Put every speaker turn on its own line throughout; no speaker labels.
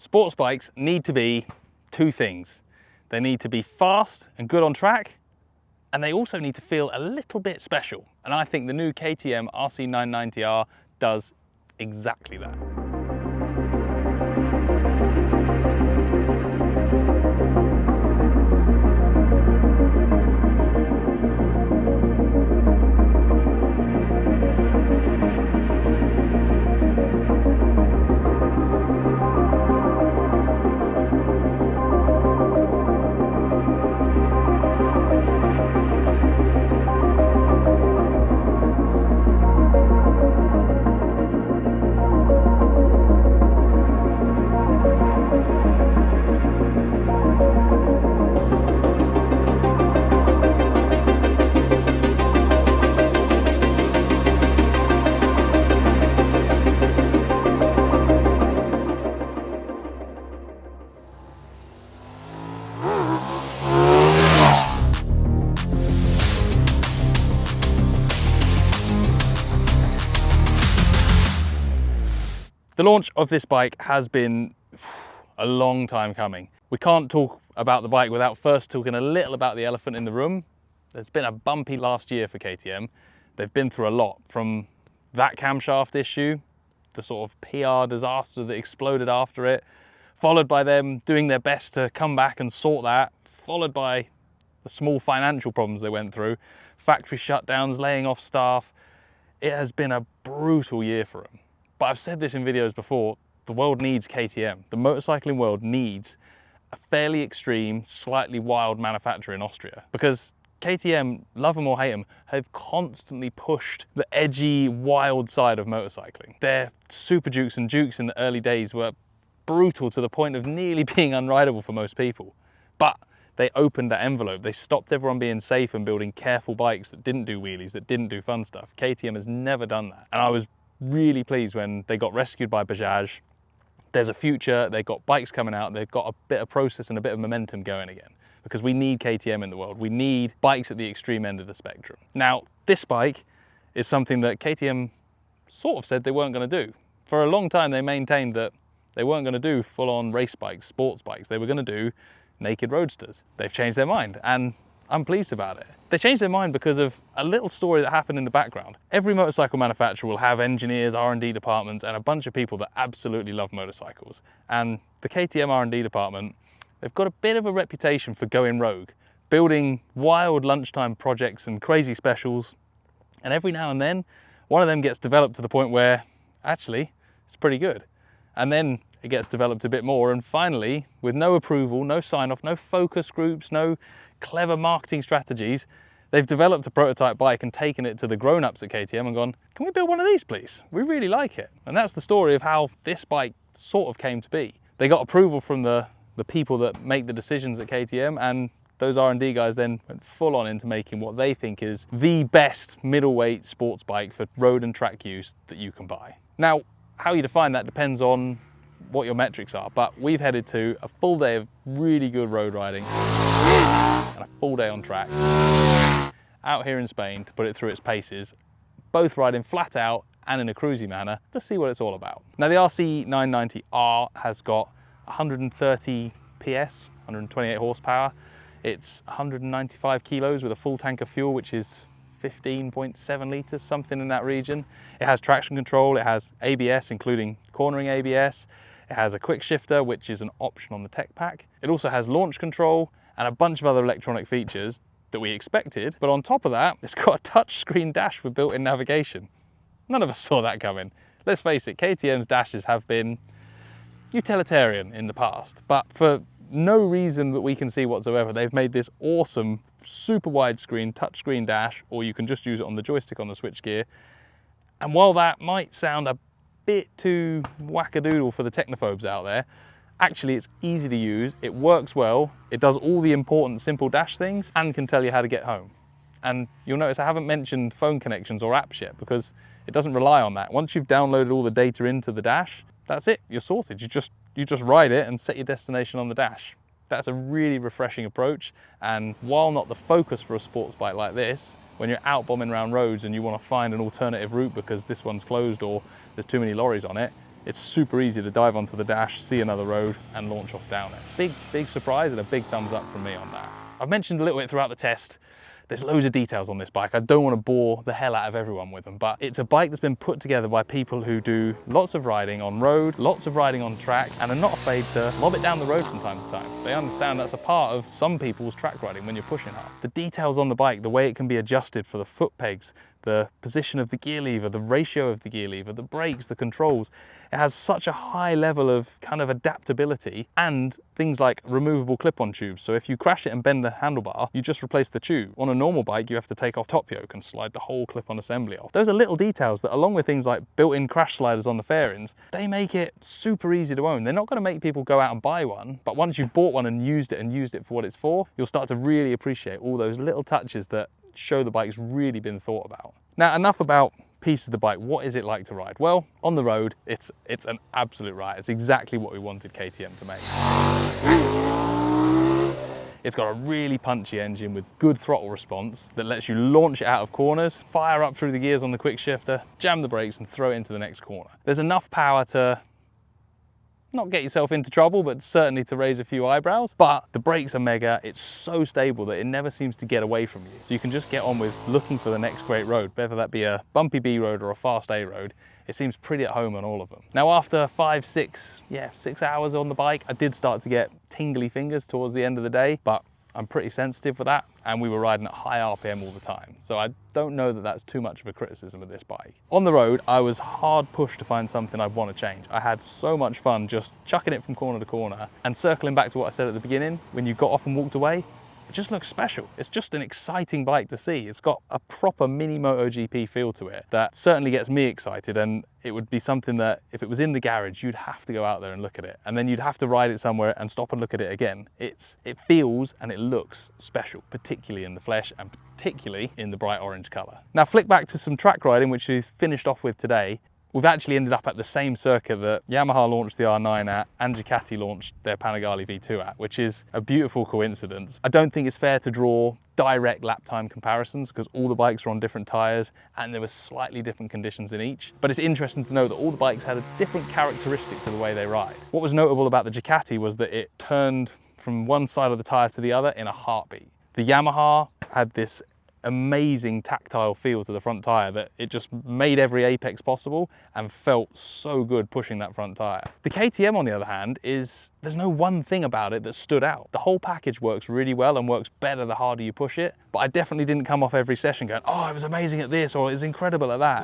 Sports bikes need to be two things. They need to be fast and good on track, and they also need to feel a little bit special. And I think the new KTM RC990R does exactly that. The launch of this bike has been a long time coming. We can't talk about the bike without first talking a little about the elephant in the room. There's been a bumpy last year for KTM. They've been through a lot, from that camshaft issue, the sort of PR disaster that exploded after it, followed by them doing their best to come back and sort that, followed by the small financial problems they went through, factory shutdowns, laying off staff. It has been a brutal year for them. But I've said this in videos before, the world needs KTM. The motorcycling world needs a fairly extreme, slightly wild manufacturer in Austria, because KTM, love them or hate them, have constantly pushed the edgy, wild side of motorcycling. Their Super Dukes and Dukes in the early days were brutal to the point of nearly being unrideable for most people. But they opened that envelope. They stopped everyone being safe and building careful bikes that didn't do wheelies, that didn't do fun stuff. KTM has never done that. And I was really pleased when they got rescued by Bajaj. There's a future, they've got bikes coming out, they've got a bit of process and a bit of momentum going again, because we need KTM in the world. We need bikes at the extreme end of the spectrum. Now, this bike is something that KTM sort of said they weren't going to do. For a long time, they maintained that they weren't going to do full-on race bikes, sports bikes. They were going to do naked roadsters. They've changed their mind, and I'm pleased about it. They changed their mind because of a little story that happened in the background. Every motorcycle manufacturer will have engineers, R&D departments, and a bunch of people that absolutely love motorcycles. And the KTM R&D department, they've got a bit of a reputation for going rogue, building wild lunchtime projects and crazy specials. And every now and then, one of them gets developed to the point where, actually, it's pretty good. And then it gets developed a bit more, and finally, with no approval, no sign-off, no focus groups, no clever marketing strategies, they've developed a prototype bike and taken it to the grown-ups at KTM and gone, can we build one of these, please? We really like it. And that's the story of how this bike sort of came to be. They got approval from the people that make the decisions at KTM, and those R&D guys then went full on into making what they think is the best middleweight sports bike for road and track use that you can buy. Now, how you define that depends on what your metrics are, but we've headed to a full day of really good road riding and a full day on track out here in Spain to put it through its paces, both riding flat out and in a cruisy manner, to see what it's all about. Now, the RC990R has got 130 PS, 128 horsepower. It's 195 kilos with a full tank of fuel, which is 15.7 litres, something in that region. It has traction control, it has ABS, including cornering ABS. It has a quick shifter, which is an option on the tech pack. It also has launch control and a bunch of other electronic features that we expected. But on top of that, it's got a touchscreen dash with built-in navigation. None of us saw that coming. Let's face it, KTM's dashes have been utilitarian in the past, but for no reason that we can see whatsoever, they've made this awesome, super widescreen touchscreen dash, or you can just use it on the joystick on the switchgear. And while that might sound a bit too wackadoodle for the technophobes out there, actually it's easy to use, it works well, it does all the important simple dash things, and can tell you how to get home. And you'll notice I haven't mentioned phone connections or apps yet, because it doesn't rely on that. Once you've downloaded all the data into the dash, that's it, you're sorted. You just ride it and set your destination on the dash. That's a really refreshing approach, and while not the focus for a sports bike like this, when you're out bombing around roads and you want to find an alternative route because this one's closed or there's too many lorries on it, It's super easy to dive onto the dash, see another road and launch off down it. Big surprise and a big thumbs up from me on that. I've mentioned a little bit throughout the test, there's loads of details on this bike. I don't want to bore the hell out of everyone with them, but it's a bike that's been put together by people who do lots of riding on road, lots of riding on track, and are not afraid to lob it down the road from time to time. They understand that's a part of some people's track riding when you're pushing hard. The details on the bike, the way it can be adjusted for the foot pegs, the position of the gear lever, the ratio of the gear lever, the brakes, the controls. It has such a high level of kind of adaptability, and things like removable clip-on tubes. So if you crash it and bend the handlebar, you just replace the tube. On a normal bike, you have to take off top yoke and slide the whole clip-on assembly off. Those are little details that, along with things like built-in crash sliders on the fairings, they make it super easy to own. They're not going to make people go out and buy one, but once you've bought one and used it for what it's for, you'll start to really appreciate all those little touches that show the bike's really been thought about. Now, enough about pieces of the bike. What is it like to ride? Well, on the road, it's an absolute riot. It's exactly what we wanted KTM to make. It's got a really punchy engine with good throttle response that lets you launch it out of corners, fire up through the gears on the quick shifter, jam the brakes and throw it into the next corner. There's enough power to not get yourself into trouble, but certainly to raise a few eyebrows. But the brakes are mega. It's so stable that it never seems to get away from you. So you can just get on with looking for the next great road, whether that be a bumpy B road or a fast A road. It seems pretty at home on all of them. Now, after 6 hours on the bike, I did start to get tingly fingers towards the end of the day, but I'm pretty sensitive for that, and we were riding at high RPM all the time. So I don't know that that's too much of a criticism of this bike. On the road, I was hard pushed to find something I'd want to change. I had so much fun just chucking it from corner to corner, and circling back to what I said at the beginning, when you got off and walked away, it just looks special. It's just an exciting bike to see. It's got a proper mini MotoGP feel to it that certainly gets me excited, and it would be something that if it was in the garage, you'd have to go out there and look at it, and then you'd have to ride it somewhere and stop and look at it again. It feels and it looks special, particularly in the flesh and particularly in the bright orange color. Now, flick back to some track riding, which we've finished off with today. We've actually ended up at the same circuit that Yamaha launched the R9 at and Ducati launched their Panigale V2 at, which is a beautiful coincidence. I don't think it's fair to draw direct lap time comparisons because all the bikes are on different tyres and there were slightly different conditions in each. But it's interesting to know that all the bikes had a different characteristic to the way they ride. What was notable about the Ducati was that it turned from one side of the tyre to the other in a heartbeat. The Yamaha had this amazing tactile feel to the front tyre that it just made every apex possible and felt so good pushing that front tyre. The KTM, on the other hand, there's no one thing about it that stood out. The whole package works really well and works better the harder you push it, but I definitely didn't come off every session going, oh, it was amazing at this, or it was incredible at that.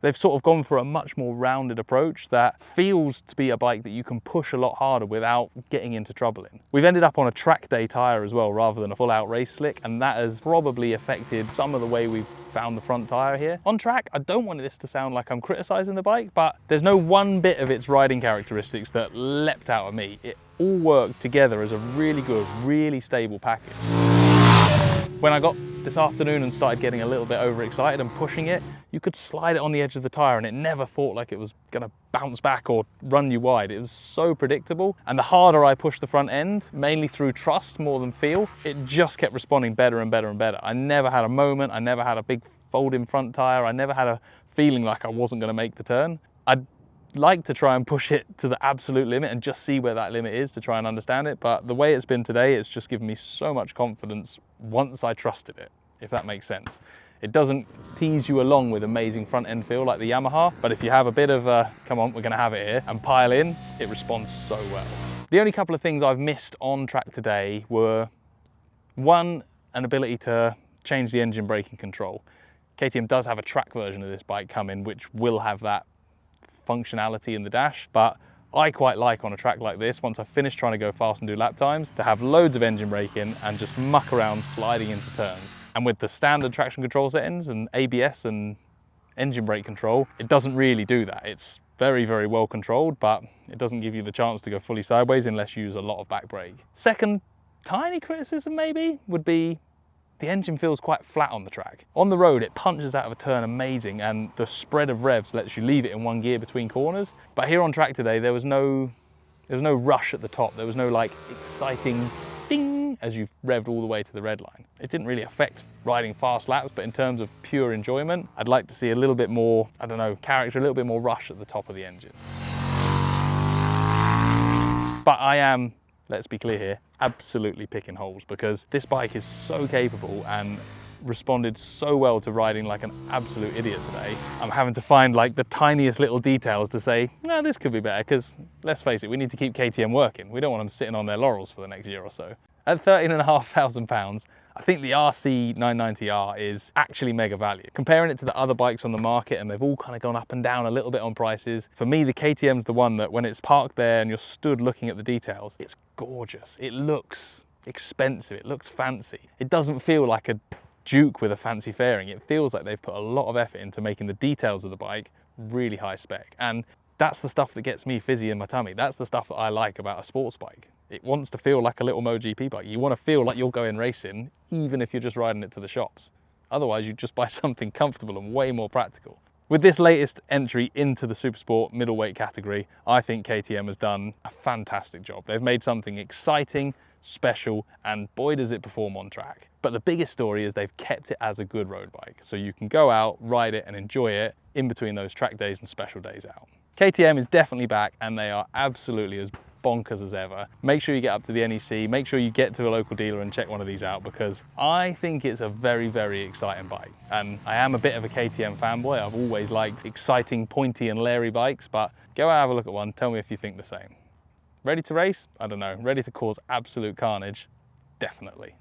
They've sort of gone for a much more rounded approach that feels to be a bike that you can push a lot harder without getting into trouble in. We've ended up on a track day tyre as well, rather than a full out race slick, and that has probably affected some of the way we've found the front tyre here. On track, I don't want this to sound like I'm criticising the bike, but there's no one bit of its riding characteristics that leapt out at me. It all worked together as a really good, really stable package. When I got this afternoon and started getting a little bit overexcited and pushing it, you could slide it on the edge of the tyre and it never felt like it was going to bounce back or run you wide. It was so predictable, and the harder I pushed the front end, mainly through trust more than feel, it just kept responding better and better and better. I never had a moment, I never had a big fold-in front tyre, I never had a feeling like I wasn't going to make the turn. I'd like to try and push it to the absolute limit and just see where that limit is to try and understand it, but the way it's been today, it's just given me so much confidence once I trusted it, if that makes sense. It doesn't tease you along with amazing front end feel like the Yamaha, but if you have a bit of a, come on, we're gonna have it here, and pile in, it responds so well. The only couple of things I've missed on track today were, one, an ability to change the engine braking control. KTM does have a track version of this bike coming, which will have that functionality in the dash, but I quite like on a track like this, once I've finished trying to go fast and do lap times, to have loads of engine braking and just muck around sliding into turns. And with the standard traction control settings and ABS and engine brake control, it doesn't really do that. It's very, very well controlled, but it doesn't give you the chance to go fully sideways unless you use a lot of back brake. Second, tiny criticism maybe, would be the engine feels quite flat on the track. On the road, it punches out of a turn amazing, and the spread of revs lets you leave it in one gear between corners. But here on track today, there was no rush at the top. There was no like exciting ding as you've revved all the way to the red line. It didn't really affect riding fast laps, but in terms of pure enjoyment, I'd like to see a little bit more, I don't know, character, a little bit more rush at the top of the engine. But I am, let's be clear here, absolutely picking holes, because this bike is so capable and responded so well to riding like an absolute idiot today. I'm having to find like the tiniest little details to say, no, this could be better, because let's face it, we need to keep KTM working. We don't want them sitting on their laurels for the next year or so. At £13,500, I think the RC 990R is actually mega value. Comparing it to the other bikes on the market, and they've all kind of gone up and down a little bit on prices, for me the KTM's the one that when it's parked there and you're stood looking at the details, it's gorgeous. It looks expensive, it looks fancy. It doesn't feel like a Duke with a fancy fairing. It feels like they've put a lot of effort into making the details of the bike really high spec. And that's the stuff that gets me fizzy in my tummy. That's the stuff that I like about a sports bike. It wants to feel like a little MotoGP bike. You want to feel like you're going racing, even if you're just riding it to the shops. Otherwise, you just buy something comfortable and way more practical. With this latest entry into the Supersport middleweight category, I think KTM has done a fantastic job. They've made something exciting, special, and boy does it perform on track. But the biggest story is they've kept it as a good road bike, so you can go out, ride it and enjoy it in between those track days and special days out. KTM is definitely back, and they are absolutely as bonkers as ever. Make sure you get up to the NEC, make sure you get to a local dealer and check one of these out, because I think it's a very, very exciting bike. And I am a bit of a KTM fanboy. I've always liked exciting, pointy and leery bikes, but go out and have a look at one, tell me if you think the same. Ready to race? I don't know. Ready to cause absolute carnage? Definitely.